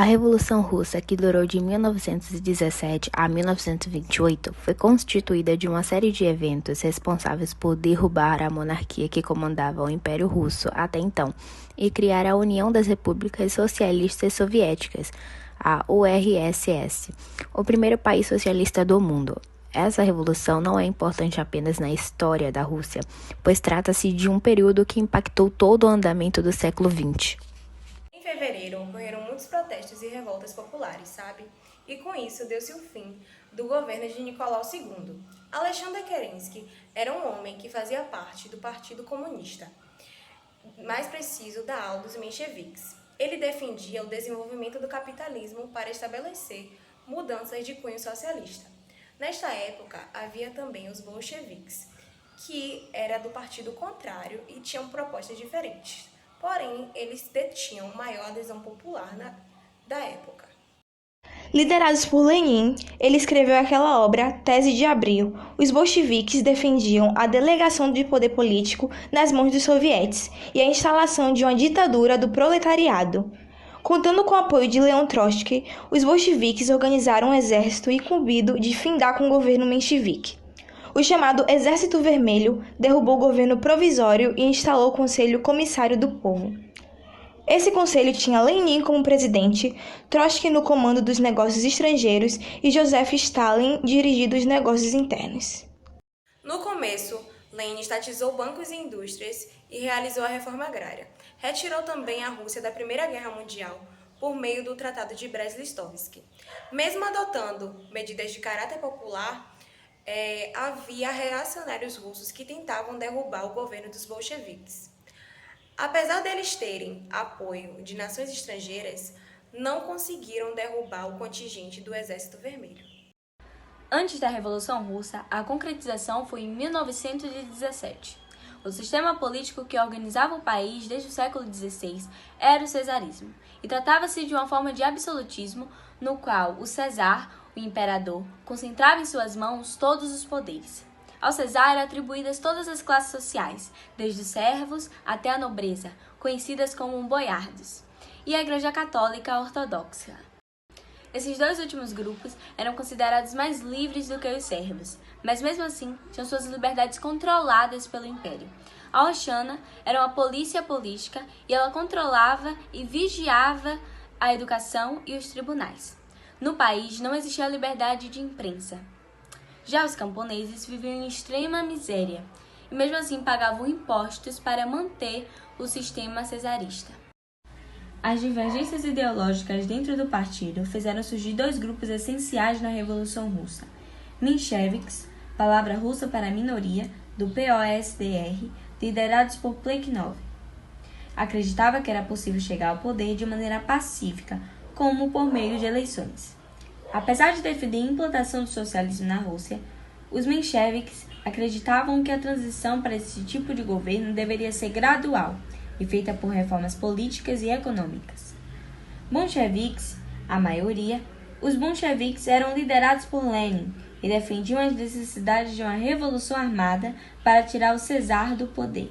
A Revolução Russa, que durou de 1917 a 1928, foi constituída de uma série de eventos responsáveis por derrubar a monarquia que comandava o Império Russo até então e criar a União das Repúblicas Socialistas Soviéticas, a URSS, o primeiro país socialista do mundo. Essa revolução não é importante apenas na história da Rússia, pois trata-se de um período que impactou todo o andamento do século XX. Em fevereiro, ocorreram muitos protestos e revoltas populares, sabe? E com isso deu-se o fim do governo de Nicolau II. Alexander Kerensky era um homem que fazia parte do Partido Comunista, mais preciso da ala dos mencheviques. Ele defendia o desenvolvimento do capitalismo para estabelecer mudanças de cunho socialista. Nesta época, havia também os bolcheviques, que era do partido contrário e tinham propostas diferentes. Porém, eles detinham maior adesão popular da época. Liderados por Lenin, ele escreveu aquela obra, Tese de Abril. Os bolcheviques defendiam a delegação de poder político nas mãos dos sovietes e a instalação de uma ditadura do proletariado. Contando com o apoio de Leon Trotsky, os bolcheviques organizaram um exército incumbido de findar com o governo menchevique. O chamado Exército Vermelho derrubou o governo provisório e instalou o Conselho Comissário do Povo. Esse conselho tinha Lenin como presidente, Trotsky no comando dos negócios estrangeiros e Joseph Stalin dirigindo os negócios internos. No começo, Lenin estatizou bancos e indústrias e realizou a reforma agrária. Retirou também a Rússia da Primeira Guerra Mundial por meio do Tratado de Brest-Litovsk. Mesmo adotando medidas de caráter popular, havia reacionários russos que tentavam derrubar o governo dos bolcheviques. Apesar deles terem apoio de nações estrangeiras, não conseguiram derrubar o contingente do Exército Vermelho. Antes da Revolução Russa, a concretização foi em 1917. O sistema político que organizava o país desde o século XVI era o cesarismo, e tratava-se de uma forma de absolutismo no qual o Cesar, o imperador, concentrava em suas mãos todos os poderes. Ao Cesar eram atribuídas todas as classes sociais, desde os servos até a nobreza, conhecidas como boiardos, e a Igreja Católica Ortodoxa. Esses dois últimos grupos eram considerados mais livres do que os servos, mas mesmo assim tinham suas liberdades controladas pelo Império. A Oshana era uma polícia política e ela controlava e vigiava a educação e os tribunais. No país não existia a liberdade de imprensa. Já os camponeses viviam em extrema miséria e mesmo assim pagavam impostos para manter o sistema cesarista. As divergências ideológicas dentro do partido fizeram surgir dois grupos essenciais na Revolução Russa. Mencheviques, palavra russa para minoria, do POSDR, liderados por Plekhanov. Acreditava que era possível chegar ao poder de maneira pacífica, como por meio de eleições. Apesar de defender a implantação do socialismo na Rússia, os mencheviques acreditavam que a transição para esse tipo de governo deveria ser gradual e feita por reformas políticas e econômicas. Bolcheviques, a maioria, os bolcheviques eram liderados por Lenin e defendiam as necessidades de uma revolução armada para tirar o czar do poder.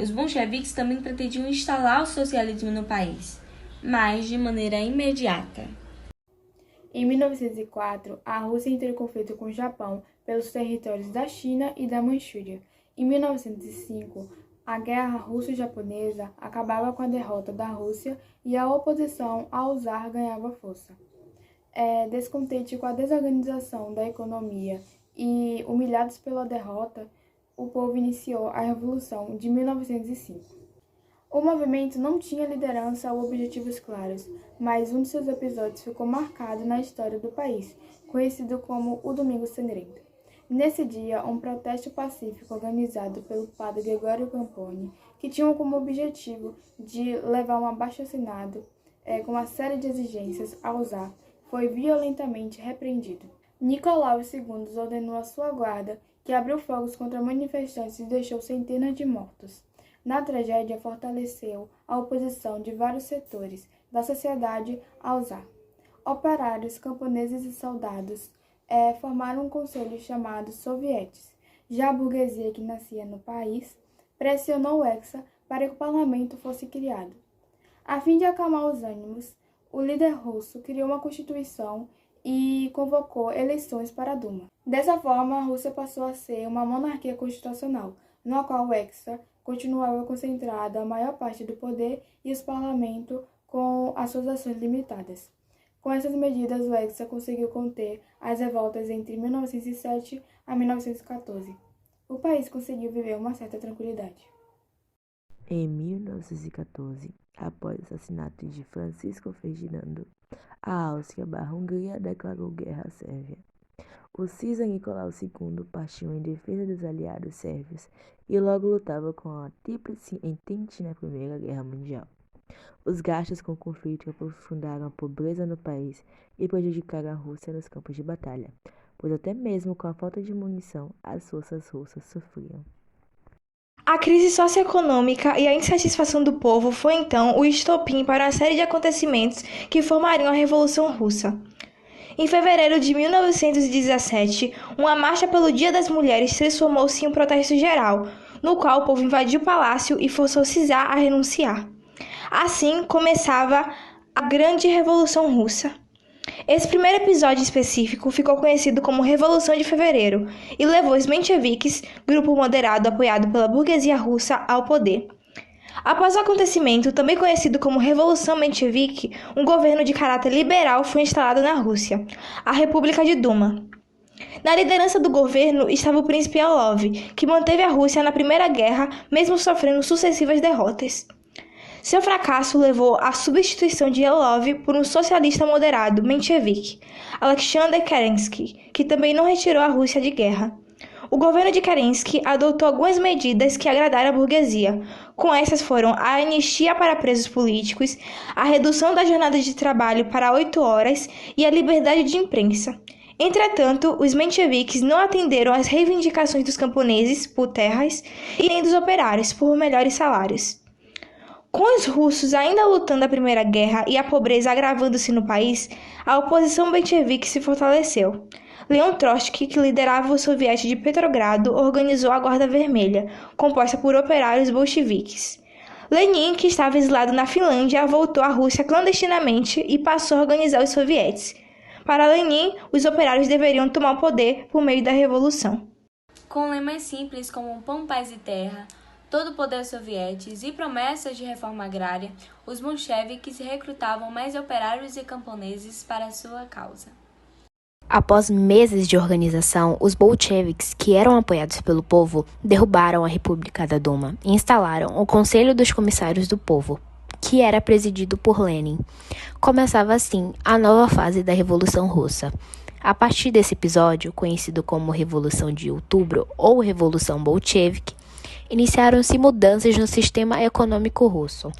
Os bolcheviques também pretendiam instalar o socialismo no país, mas de maneira imediata. Em 1904, a Rússia entrou em conflito com o Japão pelos territórios da China e da Manchúria. Em 1905, a guerra russo-japonesa acabava com a derrota da Rússia e a oposição ao czar ganhava força. Descontente com a desorganização da economia e humilhados pela derrota, o povo iniciou a Revolução de 1905. O movimento não tinha liderança ou objetivos claros, mas um de seus episódios ficou marcado na história do país, conhecido como o Domingo Sangrento. Nesse dia, um protesto pacífico organizado pelo padre Gregório Camponi, que tinha como objetivo de levar um abaixo-assinado com uma série de exigências ao czar, foi violentamente repreendido. Nicolau II ordenou a sua guarda, que abriu fogos contra manifestantes e deixou centenas de mortos. Na tragédia, fortaleceu a oposição de vários setores da sociedade ao czar. Operários, camponeses e soldados formaram um conselho chamado Sovietes. Já a burguesia que nascia no país pressionou o Hexa para que o parlamento fosse criado. A fim de acalmar os ânimos, o líder russo criou uma constituição e convocou eleições para a Duma. Dessa forma, a Rússia passou a ser uma monarquia constitucional, na qual o Tsar continuava concentrada a maior parte do poder e o parlamento com as suas ações limitadas. Com essas medidas, o Tsar conseguiu conter as revoltas entre 1907 a 1914. O país conseguiu viver uma certa tranquilidade. Em 1914, após o assassinato de Francisco Ferdinando, a Áustria/Hungria declarou guerra à Sérvia. O César Nicolau II partiu em defesa dos aliados sérvios e logo lutava com a Tríplice Entente na Primeira Guerra Mundial. Os gastos com o conflito aprofundaram a pobreza no país e prejudicaram a Rússia nos campos de batalha, pois até mesmo com a falta de munição, as forças russas sofriam. A crise socioeconômica e a insatisfação do povo foi então o estopim para uma série de acontecimentos que formariam a Revolução Russa. Em fevereiro de 1917, uma marcha pelo Dia das Mulheres transformou-se em um protesto geral, no qual o povo invadiu o palácio e forçou Czar a renunciar. Assim começava a Grande Revolução Russa. Esse primeiro episódio específico ficou conhecido como Revolução de Fevereiro e levou os mencheviques, grupo moderado apoiado pela burguesia russa, ao poder. Após o acontecimento, também conhecido como Revolução Menchevique, um governo de caráter liberal foi instalado na Rússia, a República de Duma. Na liderança do governo estava o príncipe Orlov, que manteve a Rússia na Primeira Guerra, mesmo sofrendo sucessivas derrotas. Seu fracasso levou à substituição de Orlov por um socialista moderado, Menchevik, Alexander Kerensky, que também não retirou a Rússia de guerra. O governo de Kerensky adotou algumas medidas que agradaram a burguesia. Com essas foram a anistia para presos políticos, a redução da jornada de trabalho para 8 horas e a liberdade de imprensa. Entretanto, os mencheviques não atenderam às reivindicações dos camponeses por terras e nem dos operários por melhores salários. Com os russos ainda lutando a Primeira Guerra e a pobreza agravando-se no país, a oposição menchevique se fortaleceu. Leon Trotsky, que liderava o soviete de Petrogrado, organizou a Guarda Vermelha, composta por operários bolcheviques. Lenin, que estava exilado na Finlândia, voltou à Rússia clandestinamente e passou a organizar os sovietes. Para Lenin, os operários deveriam tomar o poder por meio da revolução. Com lemas simples como pão, paz e terra, todo o poder aos sovietes e promessas de reforma agrária, os bolcheviques recrutavam mais operários e camponeses para a sua causa. Após meses de organização, os bolcheviques, que eram apoiados pelo povo, derrubaram a República da Duma e instalaram o Conselho dos Comissários do Povo, que era presidido por Lenin. Começava assim a nova fase da Revolução Russa. A partir desse episódio, conhecido como Revolução de Outubro ou Revolução Bolchevique, iniciaram-se mudanças no sistema econômico russo.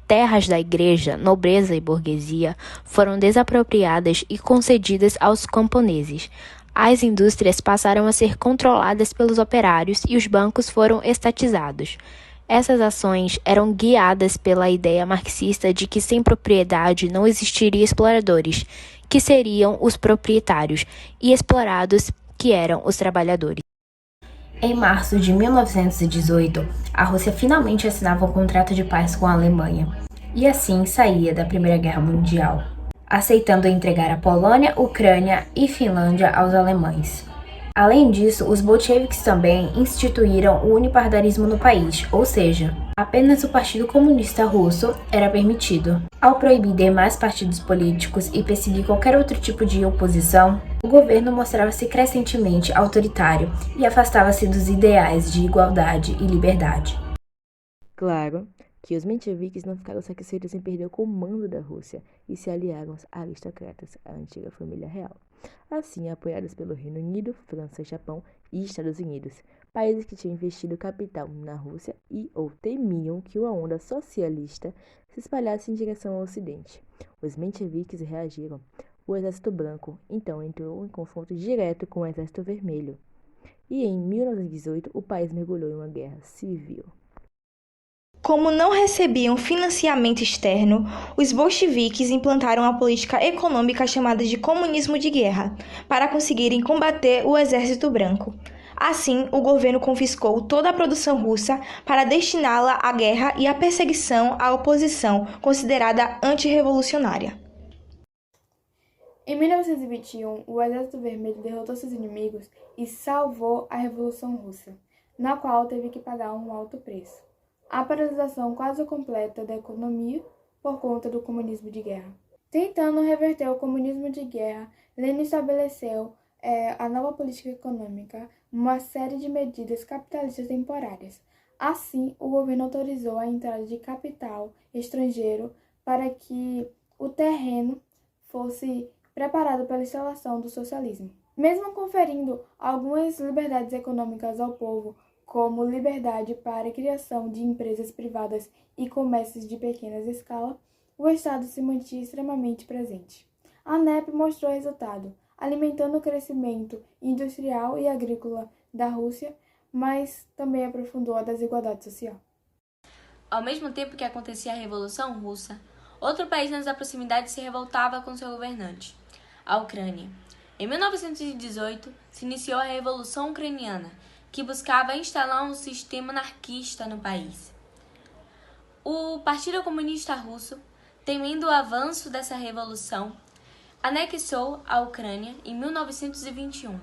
Terras da igreja, nobreza e burguesia foram desapropriadas e concedidas aos camponeses. As indústrias passaram a ser controladas pelos operários e os bancos foram estatizados. Essas ações eram guiadas pela ideia marxista de que sem propriedade não existiria exploradores, que seriam os proprietários, e explorados, que eram os trabalhadores. Em março de 1918, a Rússia finalmente assinava um contrato de paz com a Alemanha, e assim saía da Primeira Guerra Mundial, aceitando entregar a Polônia, Ucrânia e Finlândia aos alemães. Além disso, os bolcheviques também instituíram o unipartidarismo no país, ou seja, apenas o Partido Comunista Russo era permitido. Ao proibir demais partidos políticos e perseguir qualquer outro tipo de oposição, o governo mostrava-se crescentemente autoritário e afastava-se dos ideais de igualdade e liberdade. Claro que os mencheviques não ficaram satisfeitos em perder o comando da Rússia e se aliaram aos aristocratas, a antiga família real. Assim, apoiados pelo Reino Unido, França, Japão e Estados Unidos, países que tinham investido capital na Rússia e ou temiam que uma onda socialista se espalhasse em direção ao Ocidente. Os mencheviques reagiram. O Exército Branco, então, entrou em confronto direto com o Exército Vermelho. E em 1918, o país mergulhou em uma guerra civil. Como não recebiam financiamento externo, os bolcheviques implantaram a política econômica chamada de comunismo de guerra, para conseguirem combater o Exército Branco. Assim, o governo confiscou toda a produção russa para destiná-la à guerra e à perseguição à oposição considerada antirrevolucionária. Em 1921, o Exército Vermelho derrotou seus inimigos e salvou a Revolução Russa, na qual teve que pagar um alto preço. A paralisação quase completa da economia por conta do comunismo de guerra. Tentando reverter o comunismo de guerra, Lenin estabeleceu a nova política econômica, uma série de medidas capitalistas temporárias. Assim, o governo autorizou a entrada de capital estrangeiro para que o terreno fosse preparado pela instalação do socialismo. Mesmo conferindo algumas liberdades econômicas ao povo, como liberdade para a criação de empresas privadas e comércios de pequena escala, o Estado se mantinha extremamente presente. A NEP mostrou resultado, alimentando o crescimento industrial e agrícola da Rússia, mas também aprofundou a desigualdade social. Ao mesmo tempo que acontecia a Revolução Russa, outro país nas proximidades se revoltava com seu governante, a Ucrânia. Em 1918, se iniciou a Revolução Ucraniana, que buscava instalar um sistema anarquista no país. O Partido Comunista Russo, temendo o avanço dessa revolução, anexou a Ucrânia em 1921.